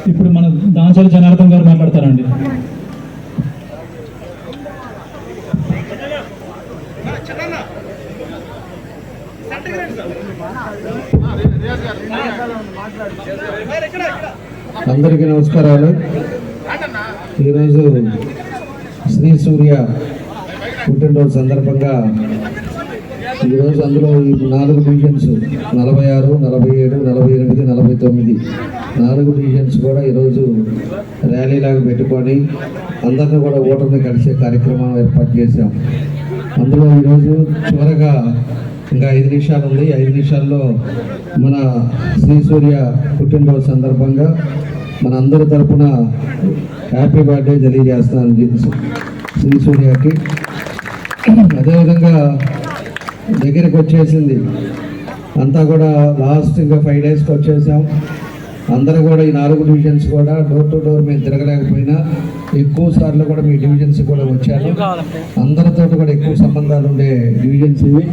ఇప్పుడు మన దాంచాల జనార్దన్ గారు మాట్లాడతారండి. అందరికీ నమస్కారాలు. ఈరోజు శ్రీ సూర్య పుట్టినరోజు సందర్భంగా ఈరోజు అందులో ఈ 4 డివిజన్స్ 46, 47, 48, 49 4 డివిజన్స్ కూడా ఈరోజు ర్యాలీలాగా పెట్టుకొని అందరినీ కూడా ఓటర్ని కలిసే కార్యక్రమం ఏర్పాటు చేశాం. అందులో ఈరోజు చివరగా ఇంకా 5 నిమిషాలు ఉంది. 5 నిమిషాల్లో మన శ్రీ సూర్య పుట్టినరోజు సందర్భంగా మన అందరి తరఫున హ్యాపీ బర్త్డే తెలియజేస్తున్నాను శ్రీ సూర్యకి. అదేవిధంగా దగ్గరికి వచ్చేసింది అంతా కూడా లాస్ట్ ఇంకా 5 డేస్కి వచ్చేసాం. అందరూ కూడా ఈ 4 డివిజన్స్ కూడా డోర్ టు డోర్ మేము తిరగలేకపోయినా ఎక్కువ సార్లు కూడా మీ డివిజన్స్ కూడా వచ్చాను. అందరితో కూడా ఎక్కువ సంబంధాలు ఉండే డివిజన్స్ ఇవి.